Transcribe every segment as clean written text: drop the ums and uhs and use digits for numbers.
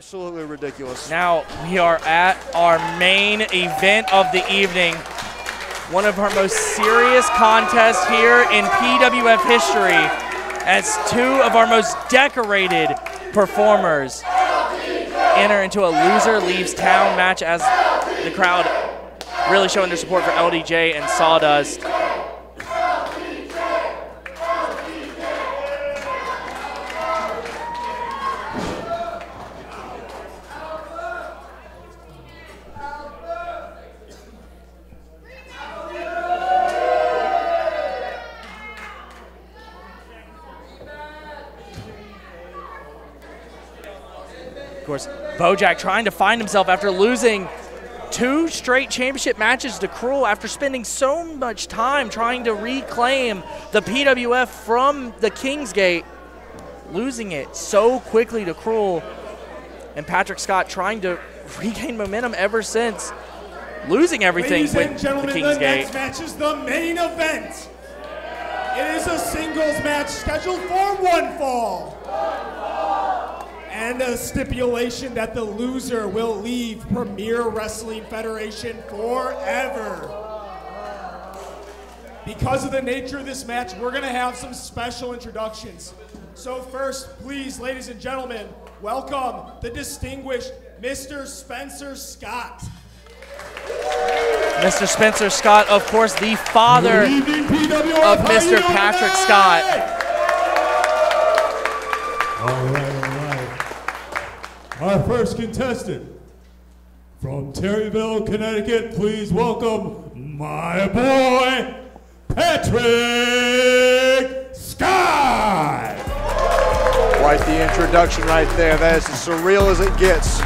absolutely ridiculous. Now we are at our main event of the evening. One of our most serious contests here in PWF history, as two of our most decorated performers enter into a loser leaves town match, as the crowd really showing their support for LDJ and Sawdust. Of course, BOJACK trying to find himself after losing 2 straight championship matches to Cruel after spending so much time trying to reclaim the PWF from the Kingsgate, losing it so quickly to Cruel. And Patrick Scott trying to regain momentum ever since losing everything with the Kingsgate. The next match is the main event. It is a singles match scheduled for 1 fall. And a stipulation that the loser will leave Premier Wrestling Federation forever. Because of the nature of this match, we're gonna have some special introductions. So first, please, ladies and gentlemen, welcome the distinguished Mr. Spencer Scott. Mr. Spencer Scott, of course, the father of Mr. Patrick Scott. All right. Our first contestant from Terryville, Connecticut, please welcome my boy, Patrick Scott. Quite the introduction right there. That is as surreal as it gets.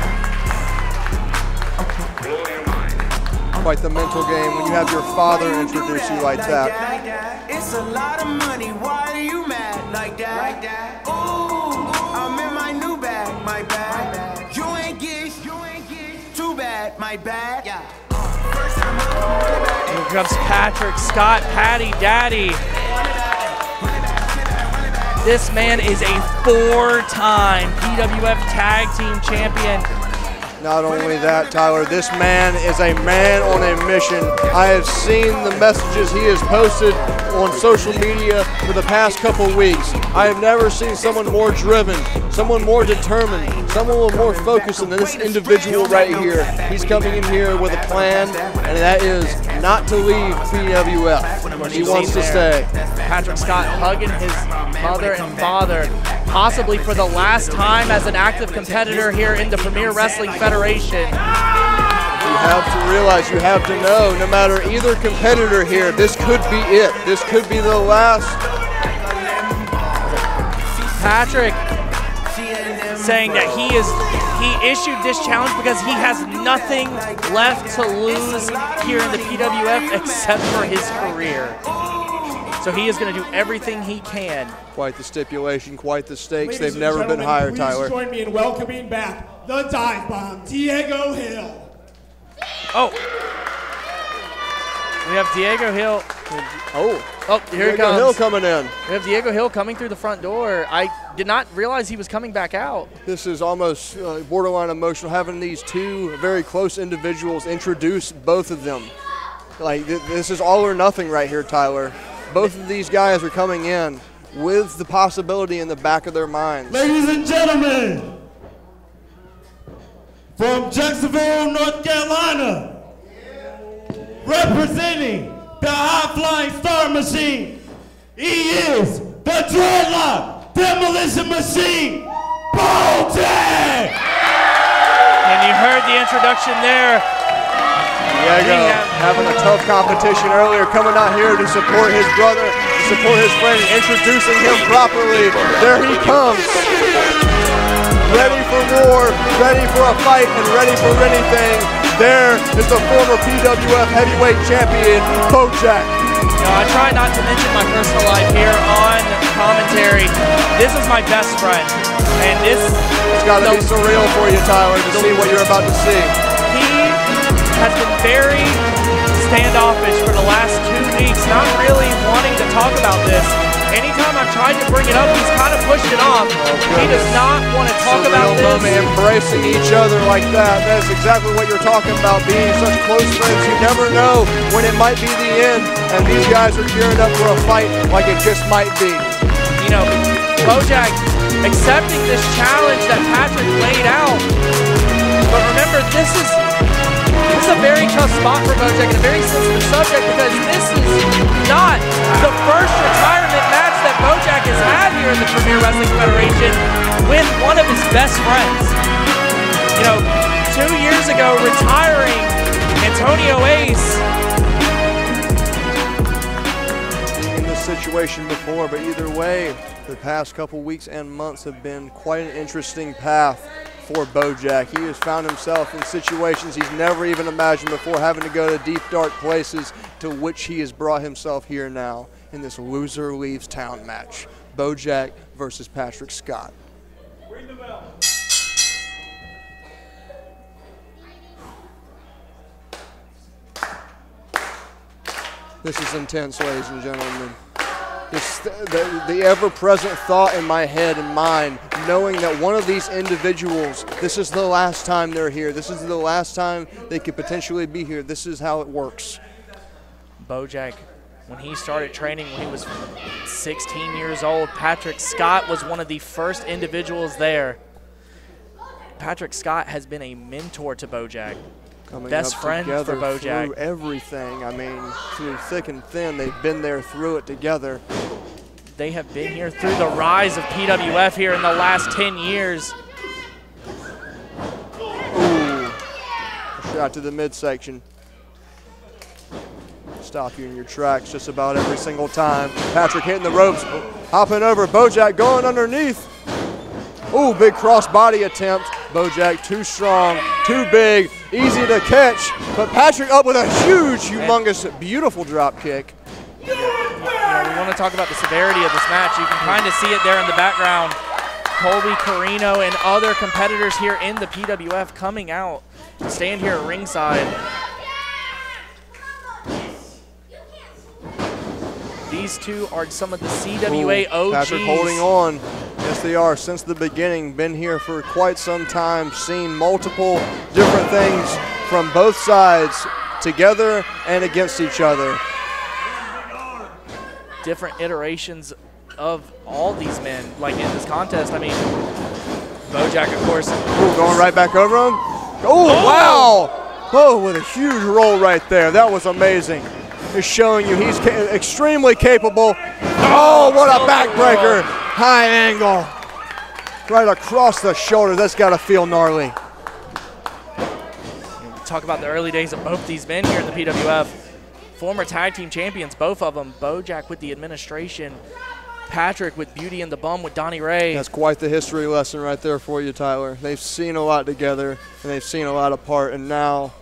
Quite the mental game when you have your father introduce you like that. It's a lot of money. Why are you mad like that? Ooh, I'm in my new bag, my bag. You ain't get too bad, my bag. Yeah. Here comes Patrick Scott, Patty Daddy. This man is a 4-time PWF Tag Team Champion. Not only that, Tyler, this man is a man on a mission. I have seen the messages he has posted on social media for the past couple weeks. I have never seen someone more driven, someone more determined, someone with more focus than this individual right here. He's coming in here with a plan, and that is not to leave PWF. He wants to stay. Patrick Scott hugging his mother and father, possibly for the last time as an active competitor here in the Premier Wrestling Federation. You have to realize, you have to know, no matter either competitor here, this could be it. This could be the last. Patrick saying that he issued this challenge because he has nothing left to lose here in the PWF except for his career. So he is going to do everything he can. Quite the stipulation, quite the stakes. Ladies They've never been higher, Tyler. Please join me in welcoming back the dive bomb, Diego Hill. Oh. We have Diego Hill. Oh, here he Diego comes. Hill coming in. We have Diego Hill coming through the front door. I did not realize he was coming back out. This is almost borderline emotional, having these two very close individuals introduce both of them. Like, this is all or nothing right here, Tyler. Both of these guys are coming in with the possibility in the back of their minds. Ladies and gentlemen, from Jacksonville, North Carolina, representing the high-flying star machine, he is the dreadlock demolition machine, BOJACK! And you heard the introduction there. Diego having a tough competition earlier, coming out here to support his brother, to support his friend, introducing him properly. There he comes. Ready for war, ready for a fight, and ready for anything. There is the former PWF heavyweight champion, BOJACK. I try not to mention my personal life here on commentary. This is my best friend. And it's got to be surreal for you, Tyler, to see what you're about to see. He has been very standoffish for the last 2 weeks, not really wanting to talk about this. Anytime time I've tried to bring it up, he's kind of pushed it off. He does not want to talk about this. Moment, embracing each other like that. That's exactly what you're talking about, being such close friends. You never know when it might be the end, and these guys are gearing up for a fight like it just might be. You know, BOJACK accepting this challenge that Patrick laid out. But remember, this is a very tough spot for BOJACK and a very sensitive subject, because this is not the first retirement match that BOJACK has had here in the Premier Wrestling Federation with one of his best friends. You know, 2 years ago, retiring Antonio Ace. In this situation before, but either way, the past couple weeks and months have been quite an interesting path for BOJACK. He has found himself in situations he's never even imagined before, having to go to deep, dark places, to which he has brought himself here now in this loser leaves town match. BOJACK versus Patrick Scott. Ring the bell. This is intense, ladies and gentlemen. The ever-present thought in my head and mind, knowing that one of these individuals, this is the last time they're here. This is the last time they could potentially be here. This is how it works. BOJACK, when he started training when he was 16 years old, Patrick Scott was one of the first individuals there. Patrick Scott has been a mentor to BOJACK. Best friend for BOJACK. Through everything. I mean, through thick and thin, they've been there through it together. They have been here through the rise of PWF here in the last 10 years. Ooh. Shot to the midsection. Stop you in your tracks just about every single time. Patrick hitting the ropes, hopping over. BOJACK going underneath. Ooh, big cross-body attempt. BOJACK too strong, too big, easy to catch. But Patrick up with a huge, humongous, beautiful drop kick. You know, we want to talk about the severity of this match. You can kind of see it there in the background. Colby Carino and other competitors here in the PWF coming out to stand here at ringside. These two are some of the CWA OGs. Patrick holding on. Yes, they are. Since the beginning, been here for quite some time, seen multiple different things from both sides, together and against each other. Different iterations of all these men, like in this contest. I mean, BOJACK, of course. Ooh, going right back over him. Oh, wow. Oh, with a huge roll right there. That was amazing. Just showing you he's extremely capable. Oh, what a backbreaker. High angle. Right across the shoulder. That's got to feel gnarly. Talk about the early days of both these men here in the PWF. Former tag team champions, both of them. BOJACK with the administration. Patrick with Beauty and the Bum with Donnie Ray. That's quite the history lesson right there for you, Tyler. They've seen a lot together, and they've seen a lot apart, and now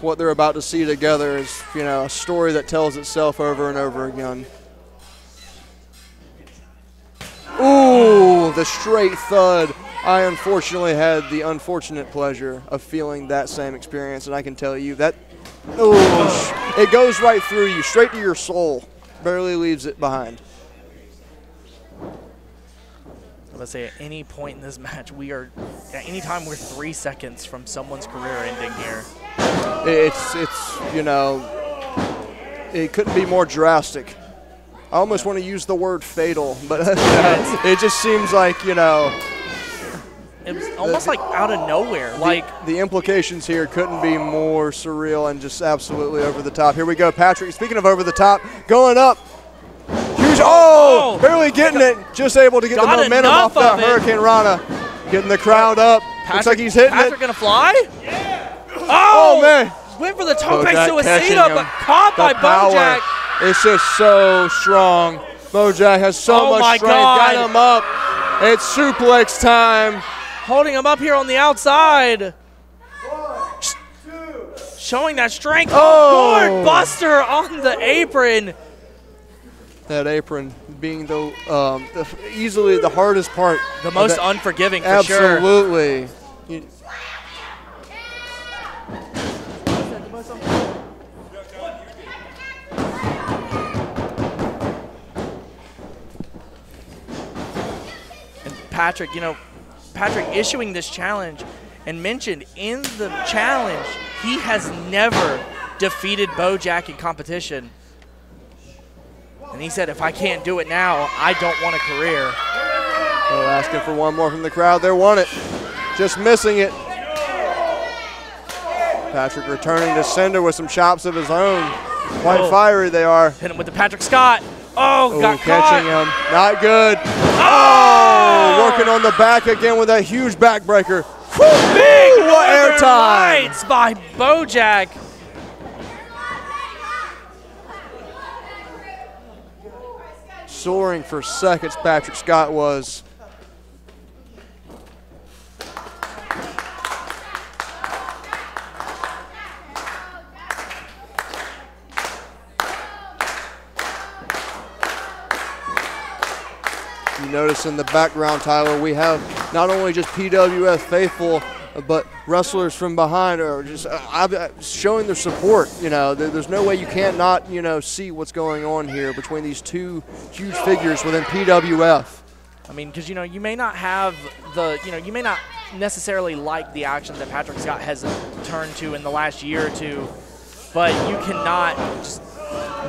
what they're about to see together is, you know, a story that tells itself over and over again. Ooh, the straight thud. I unfortunately had the unfortunate pleasure of feeling that same experience, and I can tell you that, ooh, it goes right through you, straight to your soul. Barely leaves it behind. Let's say at any point in this match, at any time we're 3 seconds from someone's career ending here. It's you know, it couldn't be more drastic. I almost want to use the word fatal, but it just seems like, you know. It was almost like out of nowhere. The implications here couldn't be more surreal and just absolutely over the top. Here we go, Patrick. Speaking of over the top, going up. Huge, oh, barely getting it. Just able to get the momentum off that Hurricane Rana. Getting the crowd up. Looks like he's hitting it. Patrick gonna fly? Yeah. Oh, man. Went for the tope suicida, but caught by BOJACK. It's just so strong. BOJACK has so much strength. God. Got him up. It's suplex time. Holding him up here on the outside. 1, 2. Showing that strength. Oh, Gourd Buster on the apron. That apron being easily the hardest part. The most unforgiving, for sure. Absolutely. Patrick, Patrick issuing this challenge and mentioned in the challenge he has never defeated BOJACK in competition. And he said, if I can't do it now, I don't want a career. Oh, asking for one more from the crowd. They want it. Just missing it. Patrick returning to sender with some chops of his own. Quite fiery they are. Hit him with the Patrick Scott. Oh, got catching caught. him. Not good. Oh, working on the back again with that huge backbreaker. Big what airtime. Lights by BOJACK. Soaring for seconds, Patrick Scott was. You notice in the background, Tyler, we have not only just PWF faithful, but wrestlers from behind are just showing their support. There's no way you can't not, see what's going on here between these two huge figures within PWF. I mean, because, you may not have you may not necessarily like the actions that Patrick Scott has turned to in the last year or two, but you cannot just...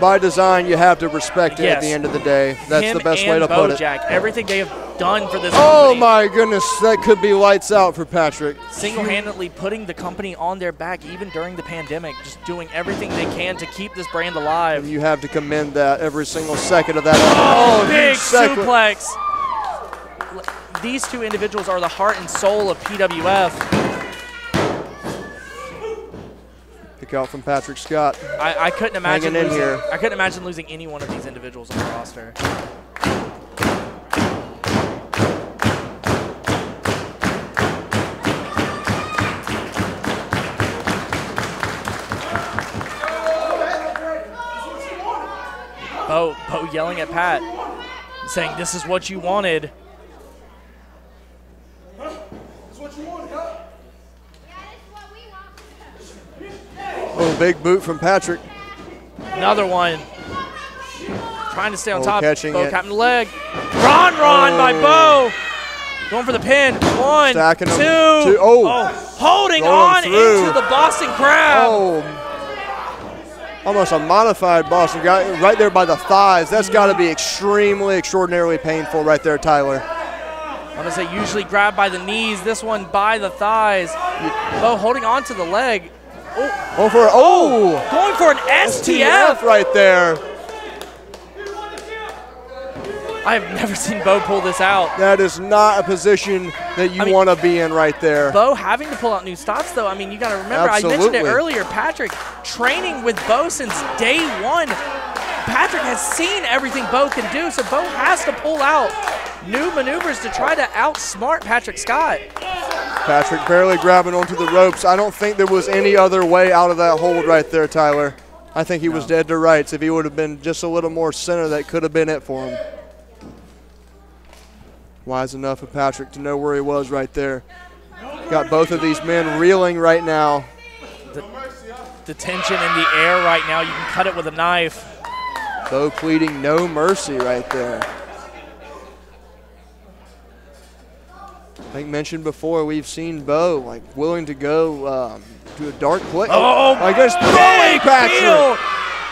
By design, you have to respect it at the end of the day. That's the best way to put it. BOJACK, everything they have done for this Oh company. my goodness, that could be lights out for Patrick. Single-handedly putting the company on their back even during the pandemic, just doing everything they can to keep this brand alive. And you have to commend that every single second of that. Oh, big suplex. These two individuals are the heart and soul of PWF. Look out from Patrick Scott. I couldn't imagine I couldn't imagine losing any one of these individuals on the roster. Bo yelling at Pat, saying, "This is what you wanted." Oh, big boot from Patrick. Another one. Trying to stay on top. Catching Bo it. capping the leg. Ron by Bo. Going for the pin. One, Stacking two. him. Holding Rolling on through. into the Boston Crab. Almost a modified Boston guy right there by the thighs. That's got to be extremely, extraordinarily painful right there, Tyler. I'm going to say usually grabbed by the knees. This one by the thighs. Bo holding on to the leg. Going for an STF right there. I have never seen Bo pull this out. That is not a position that you want to be in right there. Bo having to pull out new stops, though. I mean, you got to remember, Absolutely. I mentioned it earlier, Patrick training with Bo since day one. Patrick has seen everything Bo can do, so Bo has to pull out new maneuvers to try to outsmart Patrick Scott. Patrick barely grabbing onto the ropes. I don't think there was any other way out of that hold right there, Tyler. I think he was dead to rights. If he would have been just a little more center, that could have been it for him. Wise enough of Patrick to know where he was right there. Got both of these men reeling right now. The tension in the air right now. You can cut it with a knife. Bo pleading no mercy right there. Like mentioned before, we've seen Bo willing to go to a dark place. My goodness, throwing Patrick.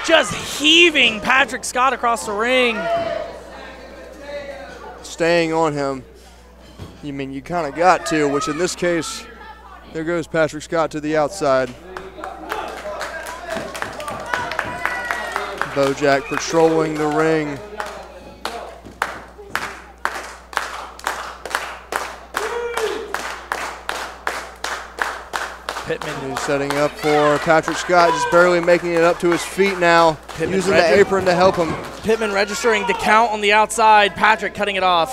Just heaving Patrick Scott across the ring. Staying on him. You kind of got to, which in this case, there goes Patrick Scott to the outside. BOJACK patrolling the ring. Pittman is setting up for Patrick Scott, just barely making it up to his feet now, using the apron to help him. Pittman registering the count on the outside. Patrick cutting it off.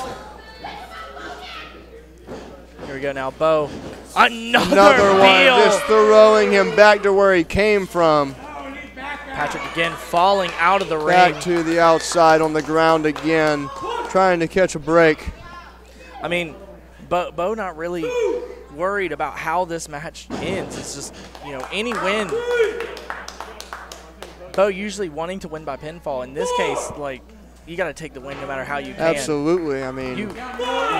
Here we go now, Bo. Another one, just throwing him back to where he came from. Patrick again falling out of the ring. Back to the outside on the ground again, trying to catch a break. I mean, Bo not really worried about how this match ends. It's just, any win. Bo usually wanting to win by pinfall. In this case, gotta take the win no matter how you can. Absolutely. I mean,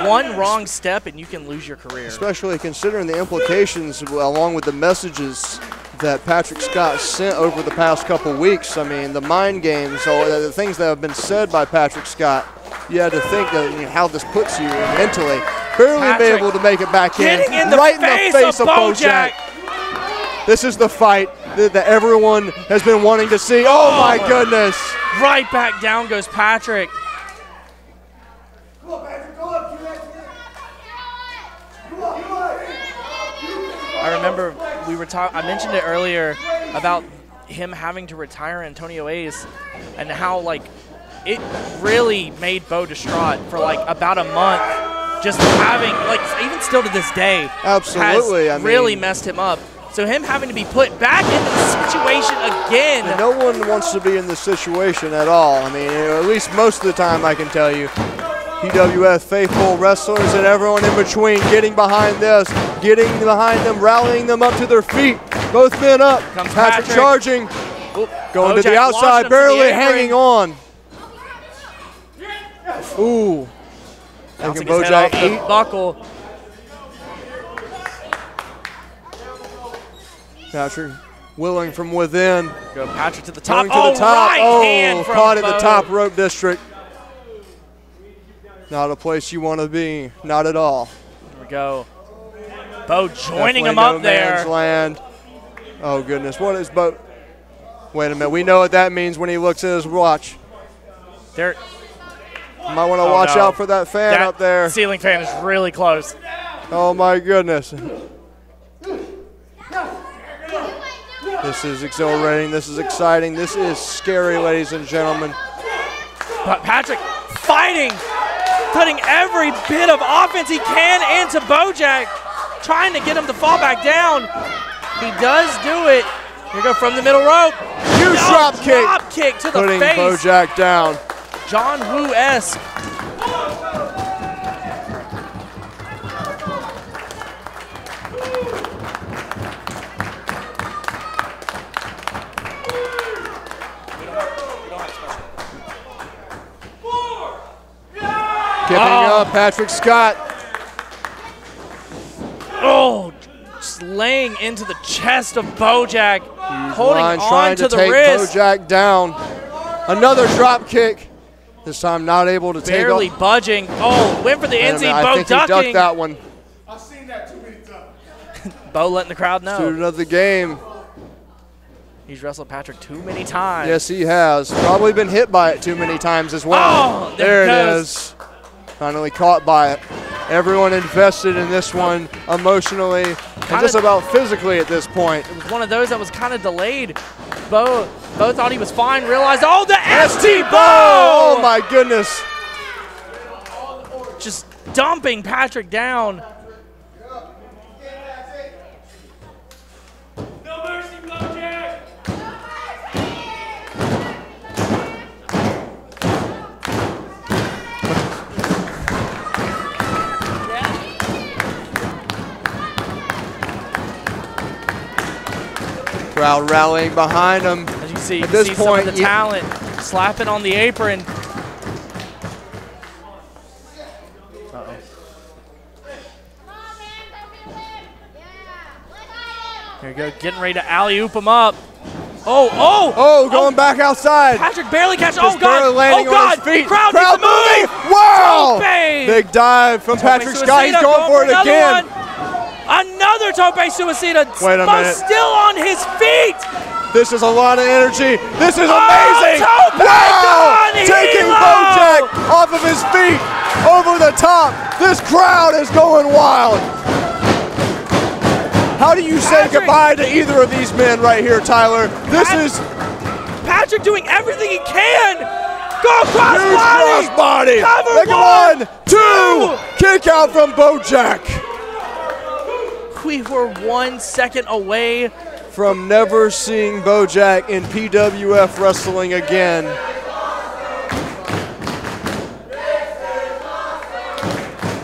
one wrong step and you can lose your career. Especially considering the implications along with the messages that Patrick Scott sent over the past couple weeks. I mean, the mind games, or the things that have been said by Patrick Scott. You had to think of how this puts you mentally. Barely been able to make it back in. Right in the face of BOJACK. This is the fight that everyone has been wanting to see. Oh my goodness. Right back down goes Patrick. Come on, Patrick, go up. I remember I mentioned it earlier about him having to retire Antonio Ace and how like it really made Bo distraught for like about a month. Just having, like, even still to this day, absolutely, has really messed him up. So him having to be put back into the situation again. And no one wants to be in this situation at all. I mean, at least most of the time, I can tell you. PWF faithful wrestlers and everyone in between getting behind this, getting behind them, rallying them up to their feet. Both men up. Comes Patrick charging. Oop, going to the outside, barely hanging on. Ooh. Bouncing his head off the buckle. Patrick willing from within. Go Patrick to the top. Going to the top. Right hand from caught in Bo. the top rope district. Not a place you want to be. Not at all. Here we go. Bo joining Definitely him up no there. Man's land. Oh goodness, what is Bo? Wait a minute. We know what that means when he looks at his watch. There. Might want to watch out for that fan up there. Ceiling fan is really close. Oh my goodness. This is exhilarating. This is exciting. This is scary, ladies and gentlemen. But Patrick fighting, putting every bit of offense he can into BOJACK, trying to get him to fall back down. He does do it. Here we go from the middle rope. Huge drop kick to the putting face. BOJACK down. John Woo-esque. Giving up Patrick Scott. Oh, just laying into the chest of BOJACK, holding on trying to the take wrist. BOJACK down. Another drop kick. This time not able to take off. Barely budging. Oh, went for the NZ. Bo I think ducking. he ducked that one. I've seen that too many times. Bo letting the crowd know. Student of the game. He's wrestled Patrick too many times. Yes, he has. Probably been hit by it too many times as well. Oh, there it is. Finally caught by it. Everyone invested in this one emotionally and just about physically at this point. It was one of those that was kind of delayed. Bo thought he was fine, realized, oh, the ST Bo! Oh, my goodness. Just dumping Patrick down. No mercy, BOJACK! Crowd rallying behind him. As you see, at this point, point, some of the talent slapping on the apron. Here we go, getting ready to alley-oop him up. Oh, going back outside. Patrick barely catches. Just Oh, God. barely landing on his feet. Crowd moving. Wow. Tope. Big dive from Patrick Scott. He's going for it again. Another tope suicida. Wait a minute. Still on his feet. This is a lot of energy. This is amazing. Tope Wow. Don Taking Hilo. BOJACK off of his feet over the top. This crowd is going wild. How do you say goodbye to either of these men right here, Tyler? This is Patrick doing everything he can. Go huge crossbody. crossbody. Cover Like one, 1, 2. Kick out from BOJACK. We were 1 second away from never seeing BOJACK in PWF wrestling again.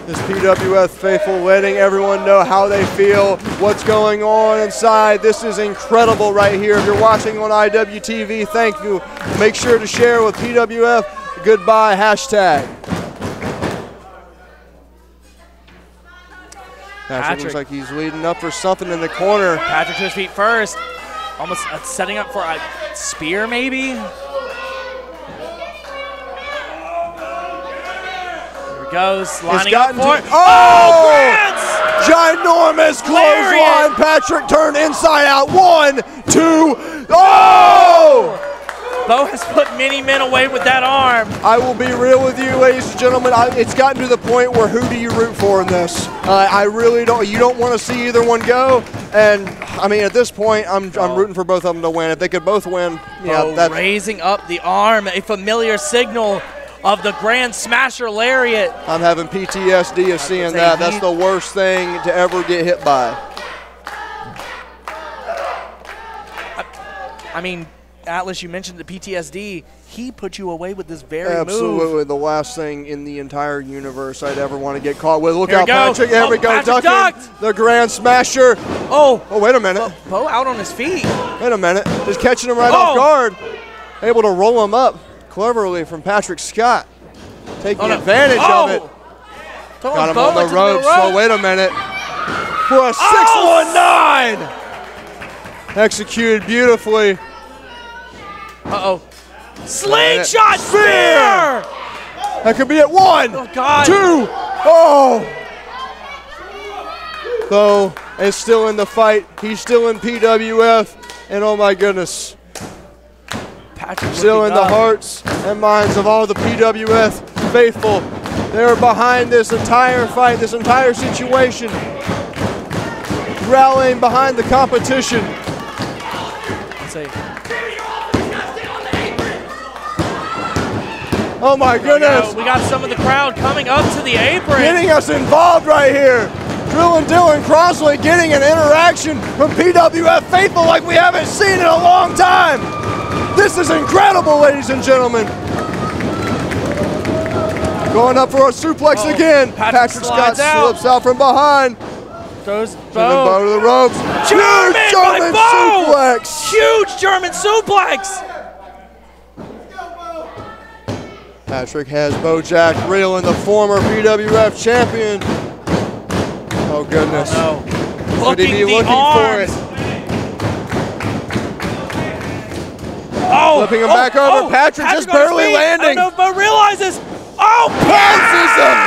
This PWF faithful letting everyone know how they feel, what's going on inside. This is incredible right here. If you're watching on IWTV, thank you. Make sure to share with PWF. goodbye hashtag. Patrick looks like he's leading up for something in the corner. Patrick to his feet first. Almost setting up for a spear, maybe? Here he goes, lining up for it. Oh! Grants! Ginormous clothesline. Patrick turned inside out. 1, 2, oh! Bo has put many men away with that arm. I will be real with you, ladies and gentlemen. It's gotten to the point where who do you root for in this? I really don't. You don't want to see either one go. And I mean, at this point, I'm rooting for both of them to win. If they could both win, yeah. Bo raising up the arm, a familiar signal of the Grand Smasher Lariat. I'm having PTSD of seeing that. That's the worst thing to ever get hit by. I mean, Atlas, you mentioned the PTSD. He put you away with this very Absolutely move. the last thing in the entire universe I'd ever want to get caught with. Look Here out, Patrick. There we go. Patrick ducking ducked. The Grand Smasher. Oh, wait a minute. Bo out on his feet. Wait a minute. Just catching him right off guard. Able to roll him up cleverly from Patrick Scott. Taking advantage of it. Got him on the ropes. So wait a minute. For a 619. Executed beautifully. Uh-oh. Slingshot spear! That could be it. 1, 2. Oh! Though it's still in the fight. He's still in PWF. And oh my goodness. Patrick still in the hearts and minds of all the PWF faithful. They're behind this entire fight, this entire situation. Rallying behind the competition. Let's see. Oh my goodness. We got some of the crowd coming up to the apron. Getting us involved right here. Drill and Dylan Crossley getting an interaction from PWF faithful like we haven't seen in a long time. This is incredible, ladies and gentlemen. Going up for a suplex again. Patrick Scott slips out from behind. Goes Bo to the ropes. Huge German suplex. Huge German suplex. Patrick has BOJACK reeling, the former PWF champion. Oh goodness. Oh, no. Could he be looking for it? Oh, flipping him back over. Patrick just barely landing. I don't know if Bo realizes. Oh, passes him,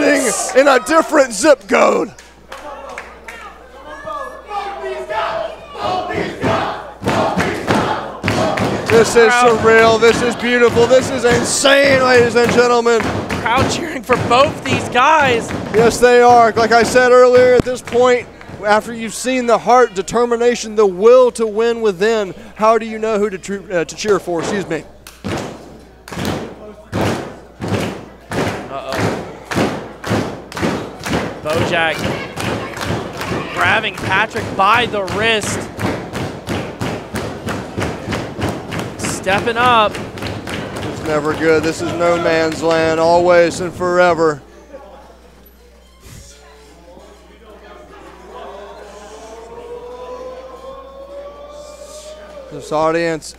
landing in a different zip code. This is surreal. This is beautiful. This is insane, ladies and gentlemen. Crowd cheering for both these guys. Yes, they are. Like I said earlier, at this point, after you've seen the heart, determination, the will to win within, how do you know who to cheer for? Excuse me. BOJACK grabbing Patrick by the wrist. Stepping up. It's never good. This is no man's land, always and forever. This audience.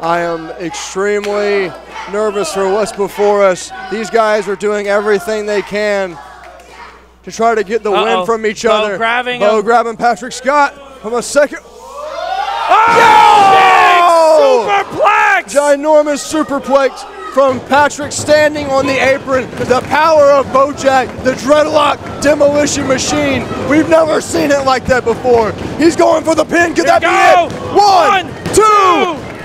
I am extremely nervous for what's before us. These guys are doing everything they can to try to get the win from each other. Bo grabbing Patrick Scott from a second. Oh! Superplex! Ginormous superplex from Patrick standing on the apron. The power of BOJACK, the dreadlock demolition machine. We've never seen it like that before. He's going for the pin. Could that be it? 1, 2.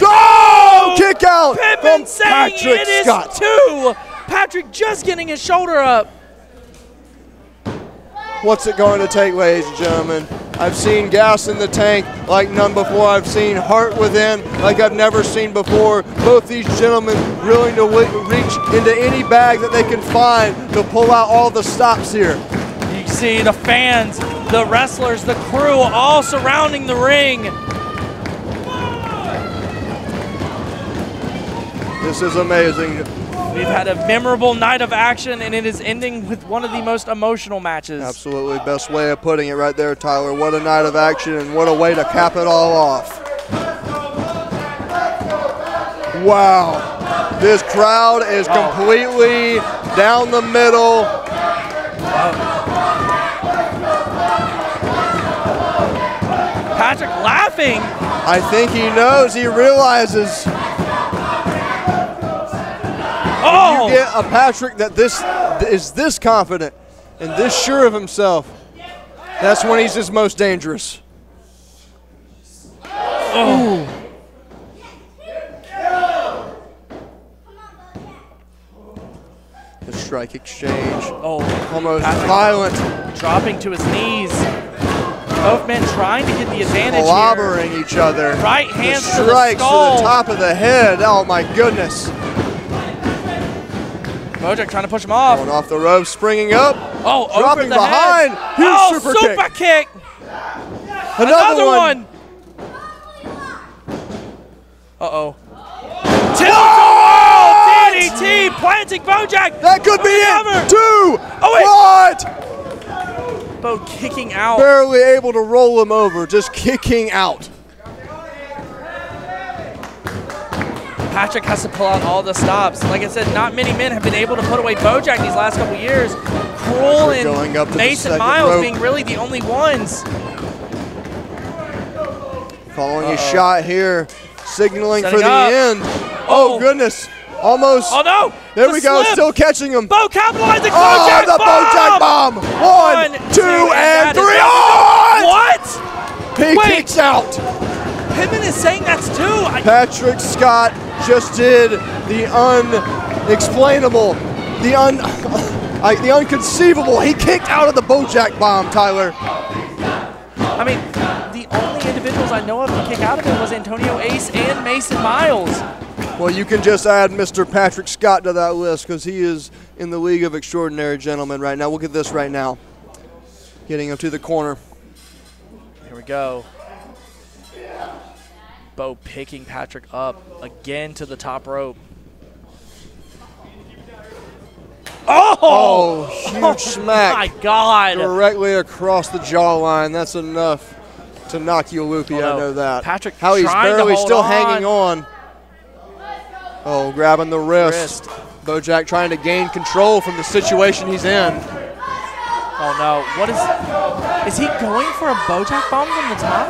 Oh! Kick out Pittman from Patrick Scott. 2. Patrick just getting his shoulder up. What's it going to take, ladies and gentlemen? I've seen gas in the tank like none before. I've seen heart within like I've never seen before. Both these gentlemen willing to reach into any bag that they can find to pull out all the stops here. You see the fans, the wrestlers, the crew all surrounding the ring. This is amazing. We've had a memorable night of action, and it is ending with one of the most emotional matches. Absolutely, best way of putting it right there, Tyler. What a night of action, and what a way to cap it all off. Wow, this crowd is completely down the middle. Patrick laughing. I think he knows, he realizes. Oh! You get a Patrick that is this confident and this sure of himself, that's when he's his most dangerous. Oh. The strike exchange. Oh, almost Patrick violent. Dropping to his knees. Both men trying to get the advantage Clobbering each other. Right hands the to the strikes skull. to the top of the head. Oh my goodness. BOJACK trying to push him off. Going off the rope, springing up. Oh, dropping over the behind. head. Huge super kick. Another one. Uh-oh. Tilt-a-whirl DDT planting BOJACK. That could be it. 2. Oh, wait. What? Bo kicking out. Barely able to roll him over, just kicking out. Patrick has to pull out all the stops. Like I said, not many men have been able to put away BOJACK these last couple years. Cruel and Mason Miles being really the only ones. Following a shot here, signaling Setting for the up. end. Oh goodness, almost. Oh no! There we go, still catching him. Bo capitalizing. Oh, BOJACK the BOJACK bomb! 1, 2, and 3. Oh! What? He kicks out. Pittman is saying that's 2. Patrick Scott just did the unexplainable, the unconceivable. He kicked out of the BOJACK bomb, Tyler. I mean, the only individuals I know of to kick out of it was Antonio Ace and Mason Miles. Well, you can just add Mr. Patrick Scott to that list because he is in the League of Extraordinary Gentlemen right now. Look at this right now. Getting him to the corner. Here we go. Bo picking Patrick up again to the top rope. Oh, huge smack. My God. Directly across the jawline. That's enough to knock you loopy, I know that. Patrick how he's barely still on. hanging on. Oh, grabbing the wrist. BOJACK trying to gain control from the situation he's in. Oh no, what is he going for a BOJACK bomb from the top?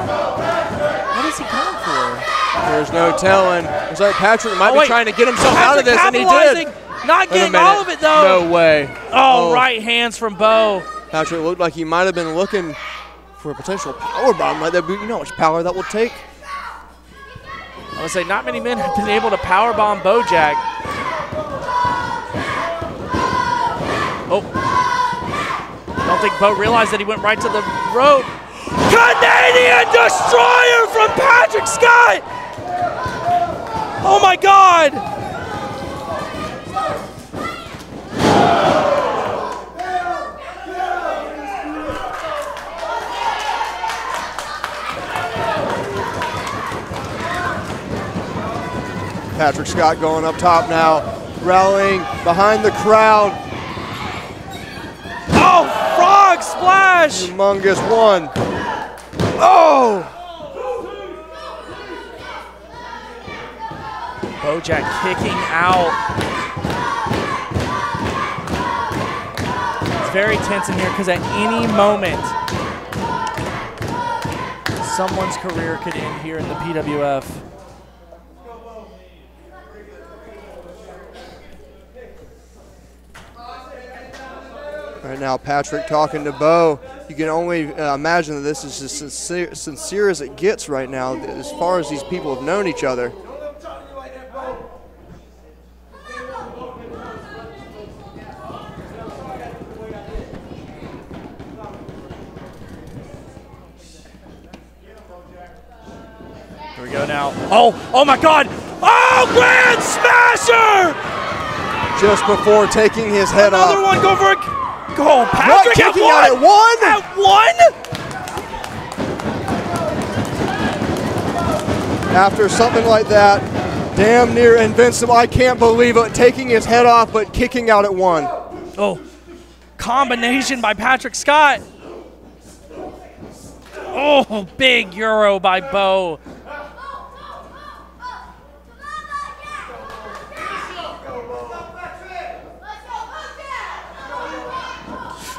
What is he going for? There's no telling. It's like Patrick might be trying to get himself out of this, and he did. Not getting all of it though. No way. Oh, right hands from Bo. Patrick looked like he might have been looking for a potential power bomb. Like that, you know how much power that will take. I would say not many men have been able to power bomb BOJACK. Oh. I don't think Bo realized that he went right to the rope. Canadian Destroyer from Patrick Scott! Oh my God! Patrick Scott going up top now, rallying behind the crowd. Oh, frog splash! Humongous one. Oh! BOJACK kicking out. It's very tense in here because at any moment, someone's career could end here in the PWF. Right now, Patrick talking to Bo. You can only imagine that this is as sincere as it gets right now, as far as these people have known each other. Here we go now. Oh my God! Oh, Grand Smasher! Just before taking his head off. Another one, go for it. Go, Patrick right, kicking out at 1. At 1? After something like that, Damn near invincible. I can't believe it. Taking his head off, but kicking out at 1. Oh, combination by Patrick Scott. Oh, big Euro by Bo.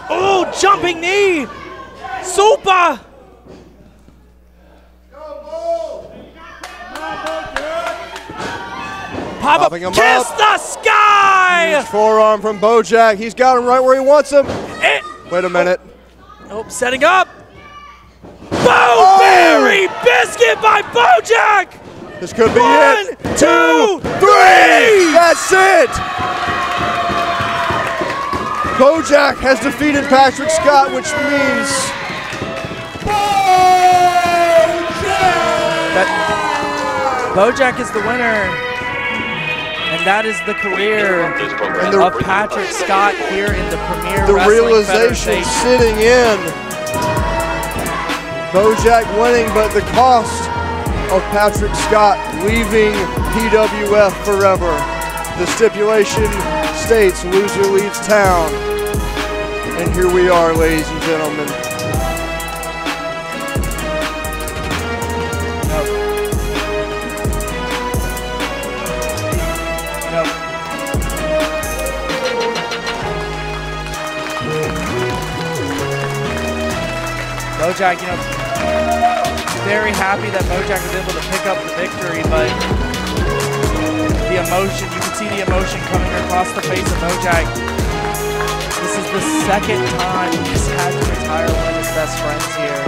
Oh, jumping knee. Super. Pop-up, kiss the sky! Huge forearm from BOJACK. He's got him right where he wants him. Wait a minute. Oh, setting up. Berry biscuit by BOJACK! This could be 1, it. 2, 3! That's it! BOJACK has defeated Patrick Scott, which means BOJACK is the winner. And that is the career of Patrick Scott here in the Premier the Wrestling realization Federation. sitting in. BOJACK winning, but the cost of Patrick Scott leaving PWF forever. The stipulation states loser leaves town. And here we are, ladies and gentlemen. BOJACK, very happy that BOJACK was able to pick up the victory, but the emotion, you can see the emotion coming across the face of BOJACK. This is the second time he's had to retire one of his best friends here.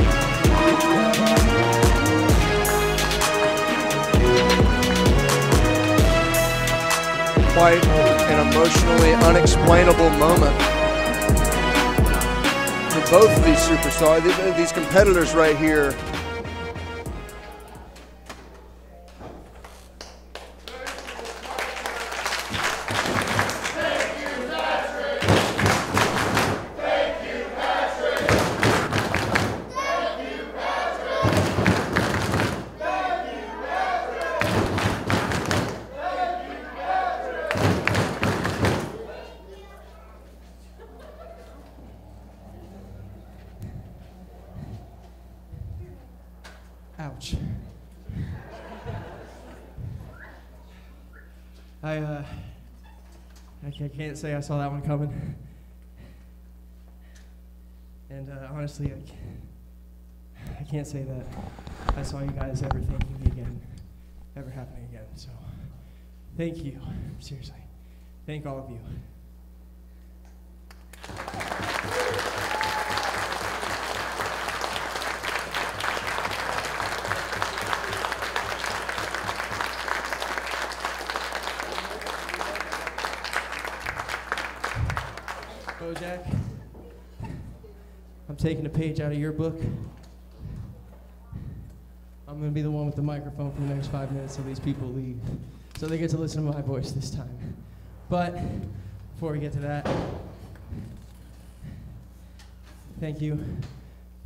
Quite an emotionally unexplainable moment. Both of these superstars, these competitors right here. Ouch. I can't say I saw that one coming. And honestly, I can't say that I saw you guys ever thanking me again, ever happening again. So thank you, seriously. Thank all of you. BOJACK, I'm taking a page out of your book. I'm going to be the one with the microphone for the next 5 minutes till these people leave, so they get to listen to my voice this time. But before we get to that, thank you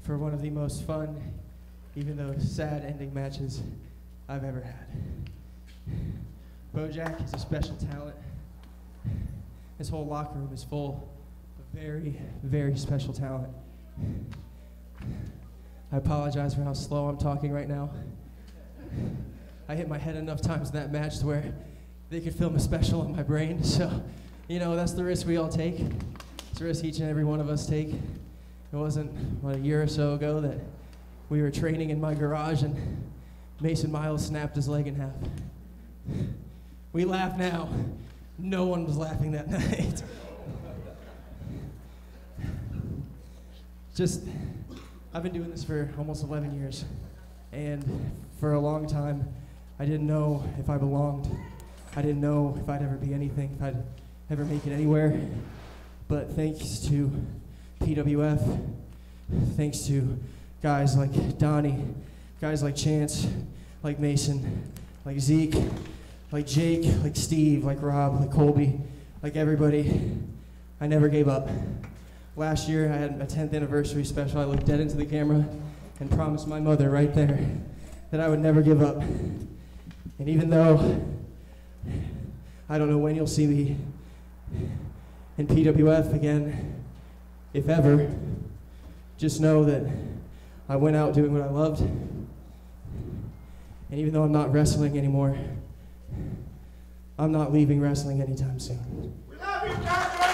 for one of the most fun, even though sad ending matches I've ever had. BOJACK is a special talent. This whole locker room is full of very, very special talent. I apologize for how slow I'm talking right now. I hit my head enough times in that match to where they could film a special on my brain, so, you know, that's the risk we all take. It's a risk each and every one of us take. It wasn't, a year or so ago that we were training in my garage and Mason Miles snapped his leg in half. We laugh now. No one was laughing that night. I've been doing this for almost 11 years, and for a long time, I didn't know if I belonged. I didn't know if I'd ever be anything, if I'd ever make it anywhere. But thanks to PWF, thanks to guys like Donnie, guys like Chance, like Mason, like Zeke, like Jake, like Steve, like Rob, like Colby, like everybody, I never gave up. Last year, I had a 10th anniversary special. I looked dead into the camera and promised my mother right there that I would never give up. And even though I don't know when you'll see me in PWF again, if ever. Just know that I went out doing what I loved. And even though I'm not wrestling anymore, I'm not leaving wrestling anytime soon. We love you, Patrick!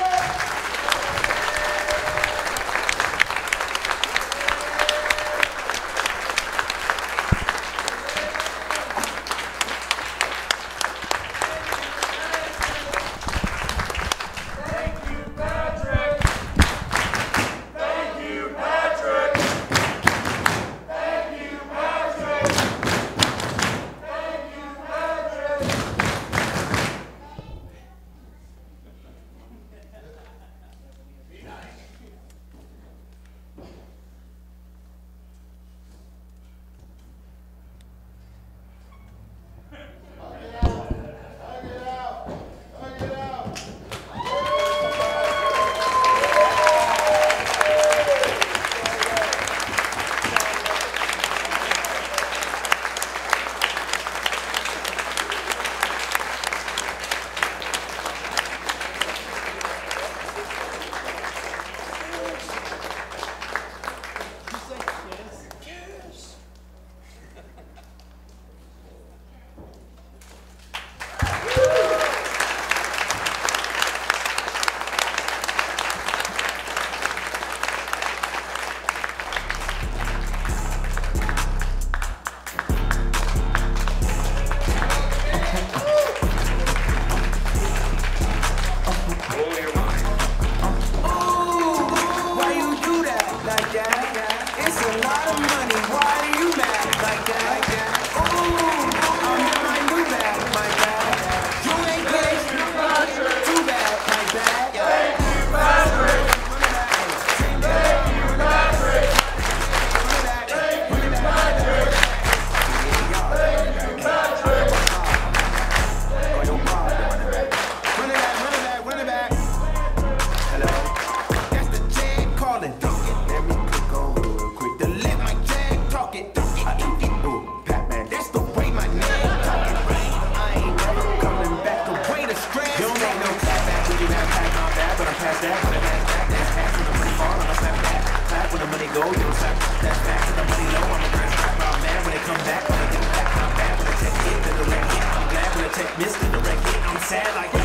Mr. Direct Hit, I'm sad like